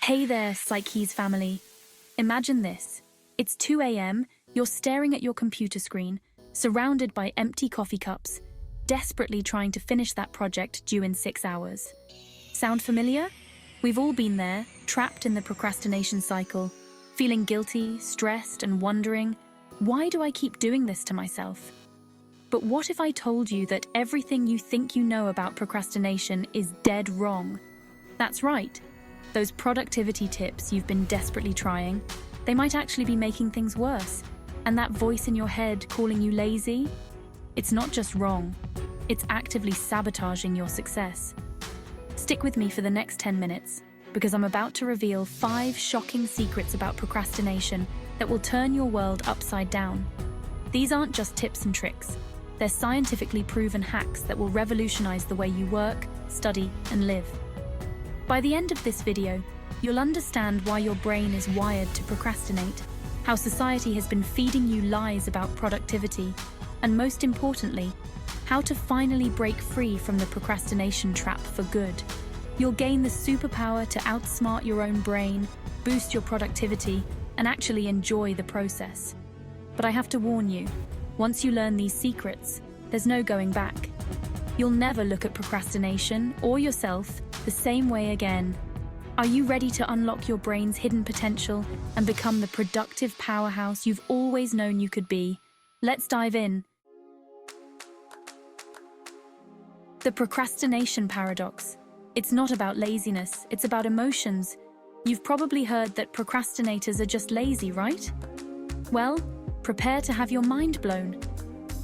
Hey there, PsycKeys family. Imagine this. It's 2 a.m., you're staring at your computer screen, surrounded by empty coffee cups, desperately trying to finish that project due in 6 hours. Sound familiar? We've all been there, trapped in the procrastination cycle, feeling guilty, stressed, and wondering, why do I keep doing this to myself? But what if I told you that everything you think you know about procrastination is dead wrong? That's right. Those productivity tips you've been desperately trying, they might actually be making things worse. And that voice in your head calling you lazy? It's not just wrong, it's actively sabotaging your success. Stick with me for the next 10 minutes, because I'm about to reveal 5 shocking secrets about procrastination that will turn your world upside down. These aren't just tips and tricks. They're scientifically proven hacks that will revolutionize the way you work, study, and live. By the end of this video, you'll understand why your brain is wired to procrastinate, how society has been feeding you lies about productivity, and most importantly, how to finally break free from the procrastination trap for good. You'll gain the superpower to outsmart your own brain, boost your productivity, and actually enjoy the process. But I have to warn you, once you learn these secrets, there's no going back. You'll never look at procrastination or yourself the same way again. Are you ready to unlock your brain's hidden potential and become the productive powerhouse you've always known you could be? Let's dive in. The procrastination paradox. It's not about laziness, it's about emotions. You've probably heard that procrastinators are just lazy, right? Well, prepare to have your mind blown.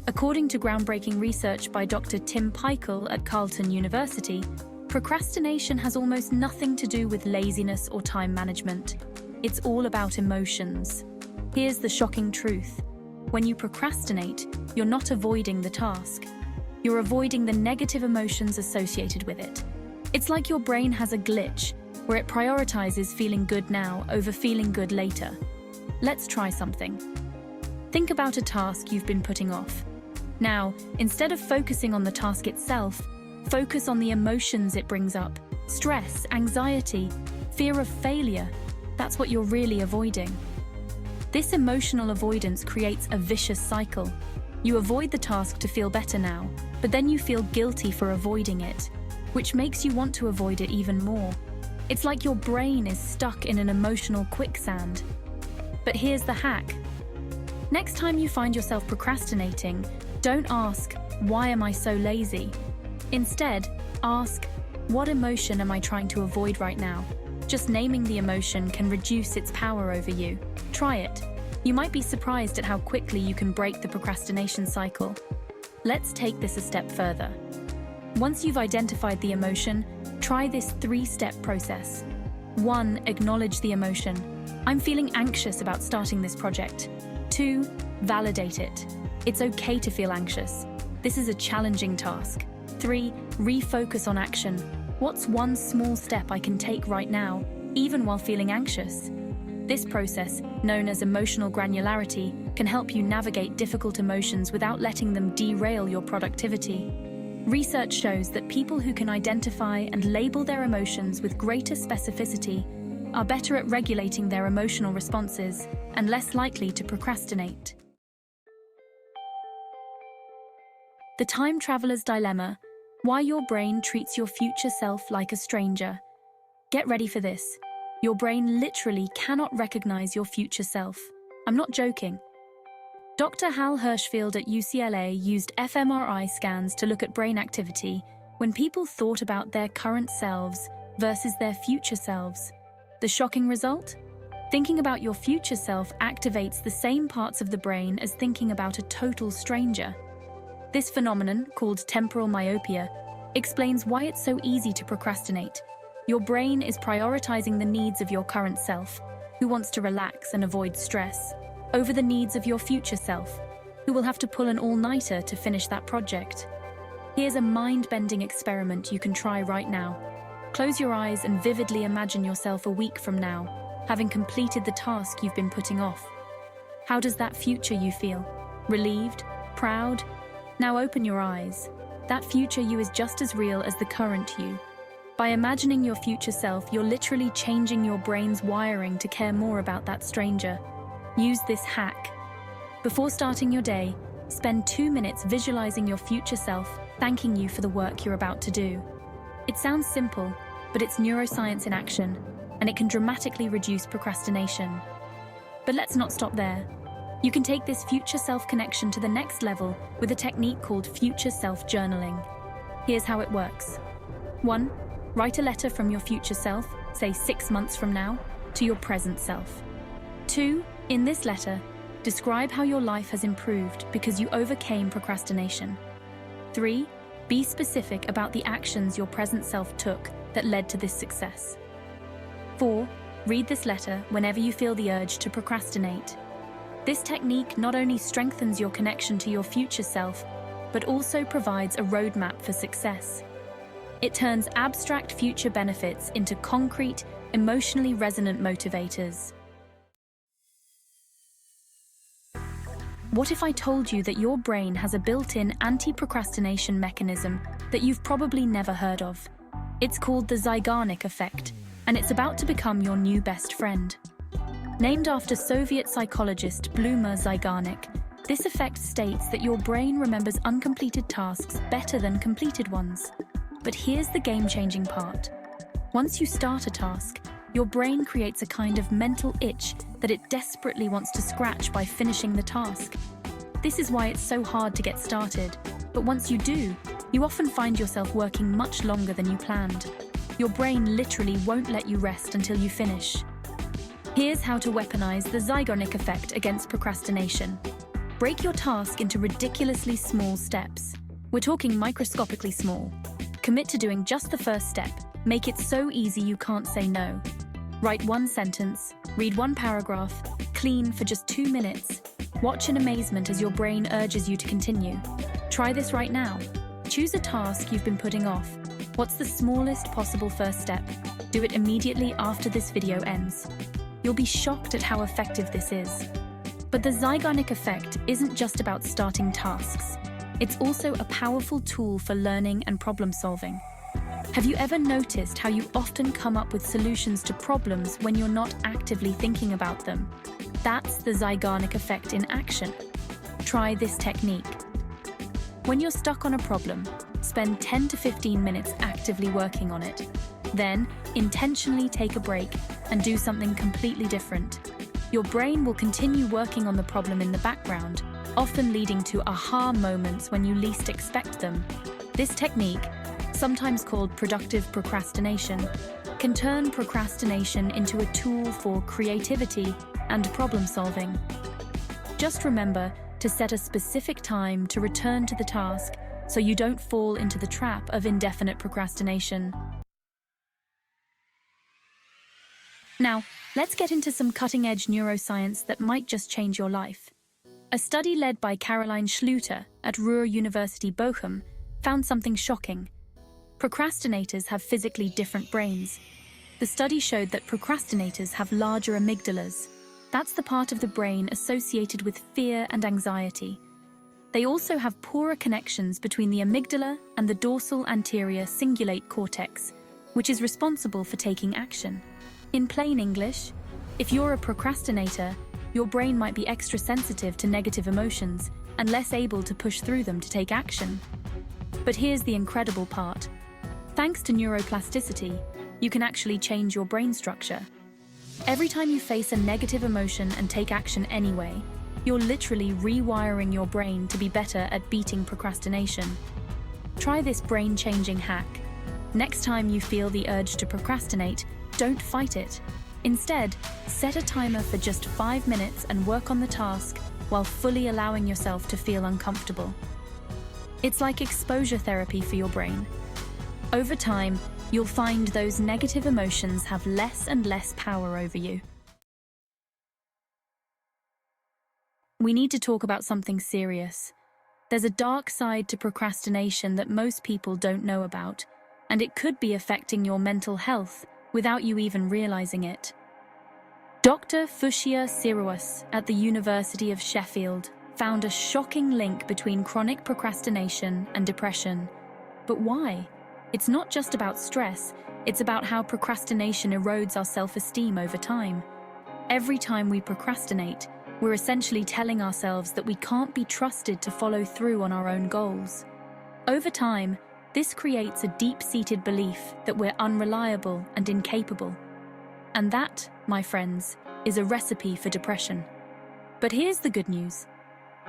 According to groundbreaking research by Dr. Timecodes at Carleton University, procrastination has almost nothing to do with laziness or time management. It's all about emotions. Here's the shocking truth. When you procrastinate, you're not avoiding the task. You're avoiding the negative emotions associated with it. It's like your brain has a glitch where it prioritizes feeling good now over feeling good later. Let's try something. Think about a task you've been putting off. Now, instead of focusing on the task itself, focus on the emotions it brings up. Stress, anxiety, fear of failure. That's what you're really avoiding. This emotional avoidance creates a vicious cycle. You avoid the task to feel better now, but then you feel guilty for avoiding it, which makes you want to avoid it even more. It's like your brain is stuck in an emotional quicksand. But here's the hack. Next time you find yourself procrastinating, don't ask, "Why am I so lazy?" Instead, ask, "What emotion am I trying to avoid right now?" Just naming the emotion can reduce its power over you. Try it. You might be surprised at how quickly you can break the procrastination cycle. Let's take this a step further. Once you've identified the emotion, try this 3-step process. 1. Acknowledge the emotion. I'm feeling anxious about starting this project. 2. Validate it. It's okay to feel anxious. This is a challenging task. 3. Refocus on action. What's one small step I can take right now, even while feeling anxious? This process, known as emotional granularity, can help you navigate difficult emotions without letting them derail your productivity. Research shows that people who can identify and label their emotions with greater specificity are better at regulating their emotional responses and less likely to procrastinate. The Time Traveler's Dilemma: Why your brain treats your future self like a stranger. Get ready for this. Your brain literally cannot recognize your future self. I'm not joking. Dr. Hal Hirschfield at UCLA used fMRI scans to look at brain activity when people thought about their current selves versus their future selves. The shocking result? Thinking about your future self activates the same parts of the brain as thinking about a total stranger. This phenomenon, called temporal myopia, explains why it's so easy to procrastinate. Your brain is prioritizing the needs of your current self, who wants to relax and avoid stress, over the needs of your future self, who will have to pull an all-nighter to finish that project. Here's a mind-bending experiment you can try right now. Close your eyes and vividly imagine yourself a week from now, having completed the task you've been putting off. How does that future you feel? Relieved? Proud? Now open your eyes. That future you is just as real as the current you. By imagining your future self, you're literally changing your brain's wiring to care more about that stranger. Use this hack. Before starting your day, spend 2 minutes visualizing your future self, thanking you for the work you're about to do. It sounds simple, but it's neuroscience in action, and it can dramatically reduce procrastination. But let's not stop there. You can take this future self connection to the next level with a technique called future self journaling. Here's how it works. 1. Write a letter from your future self, say 6 months from now, to your present self. 2. In this letter, describe how your life has improved because you overcame procrastination. 3. Be specific about the actions your present self took that led to this success. 4. Read this letter whenever you feel the urge to procrastinate. This technique not only strengthens your connection to your future self, but also provides a roadmap for success. It turns abstract future benefits into concrete, emotionally resonant motivators. What if I told you that your brain has a built-in anti-procrastination mechanism that you've probably never heard of? It's called the Zeigarnik effect, and it's about to become your new best friend. Named after Soviet psychologist Bluma Zeigarnik, this effect states that your brain remembers uncompleted tasks better than completed ones. But here's the game-changing part. Once you start a task, your brain creates a kind of mental itch that it desperately wants to scratch by finishing the task. This is why it's so hard to get started, but once you do, you often find yourself working much longer than you planned. Your brain literally won't let you rest until you finish. Here's how to weaponize the Zeigarnik effect against procrastination. Break your task into ridiculously small steps. We're talking microscopically small. Commit to doing just the first step. Make it so easy you can't say no. Write 1 sentence, read 1 paragraph, clean for just 2 minutes. Watch in amazement as your brain urges you to continue. Try this right now. Choose a task you've been putting off. What's the smallest possible first step? Do it immediately after this video ends. You'll be shocked at how effective this is. But the Zeigarnik effect isn't just about starting tasks. It's also a powerful tool for learning and problem solving. Have you ever noticed how you often come up with solutions to problems when you're not actively thinking about them? That's the Zeigarnik effect in action. Try this technique. When you're stuck on a problem, spend 10 to 15 minutes actively working on it. Then, intentionally take a break and do something completely different. Your brain will continue working on the problem in the background, often leading to aha moments when you least expect them. This technique, sometimes called productive procrastination, can turn procrastination into a tool for creativity and problem solving. Just remember to set a specific time to return to the task so you don't fall into the trap of indefinite procrastination. Now, let's get into some cutting-edge neuroscience that might just change your life. A study led by Caroline Schluter at Ruhr University Bochum found something shocking. Procrastinators have physically different brains. The study showed that procrastinators have larger amygdalas. That's the part of the brain associated with fear and anxiety. They also have poorer connections between the amygdala and the dorsal anterior cingulate cortex, which is responsible for taking action. In plain English, if you're a procrastinator, your brain might be extra sensitive to negative emotions and less able to push through them to take action. But here's the incredible part. Thanks to neuroplasticity, you can actually change your brain structure. Every time you face a negative emotion and take action anyway, you're literally rewiring your brain to be better at beating procrastination. Try this brain-changing hack. Next time you feel the urge to procrastinate, don't fight it. Instead, set a timer for just 5 minutes and work on the task while fully allowing yourself to feel uncomfortable. It's like exposure therapy for your brain. Over time, you'll find those negative emotions have less and less power over you. We need to talk about something serious. There's a dark side to procrastination that most people don't know about, and it could be affecting your mental health without you even realizing it. Dr. Fushia Siruas at the University of Sheffield found a shocking link between chronic procrastination and depression. But why? It's not just about stress, It's about how procrastination erodes our self-esteem over time. Every time we procrastinate, we're essentially telling ourselves that we can't be trusted to follow through on our own goals. Over time, this creates a deep-seated belief that we're unreliable and incapable. And that, my friends, is a recipe for depression. But here's the good news.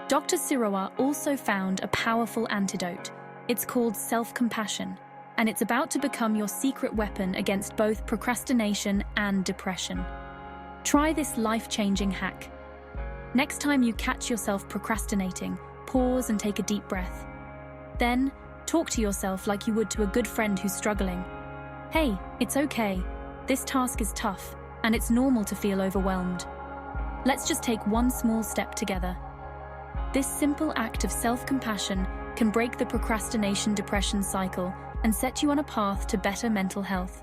Dr. Sirowa also found a powerful antidote. It's called self-compassion, and it's about to become your secret weapon against both procrastination and depression. Try this life-changing hack. Next time you catch yourself procrastinating, pause and take a deep breath. Then, talk to yourself like you would to a good friend who's struggling. Hey, it's okay. This task is tough, and it's normal to feel overwhelmed. Let's just take one small step together. This simple act of self-compassion can break the procrastination-depression cycle and set you on a path to better mental health.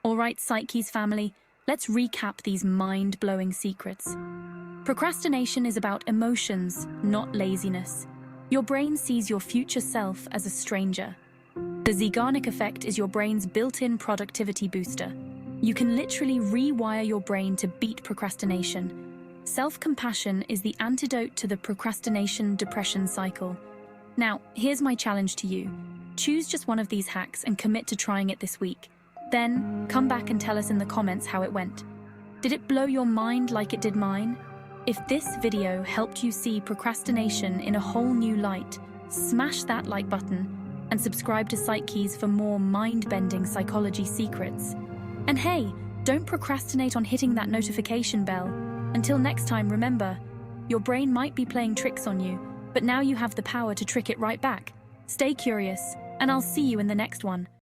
All right, PsycKeys family, let's recap these mind-blowing secrets. Procrastination is about emotions, not laziness. Your brain sees your future self as a stranger. The Zeigarnik effect is your brain's built-in productivity booster. You can literally rewire your brain to beat procrastination. Self-compassion is the antidote to the procrastination-depression cycle. Now, here's my challenge to you. Choose just one of these hacks and commit to trying it this week. Then, come back and tell us in the comments how it went. Did it blow your mind like it did mine? If this video helped you see procrastination in a whole new light, smash that like button and subscribe to PsycKeys for more mind-bending psychology secrets. And hey, don't procrastinate on hitting that notification bell. Until next time, remember, your brain might be playing tricks on you, but now you have the power to trick it right back. Stay curious, and I'll see you in the next one.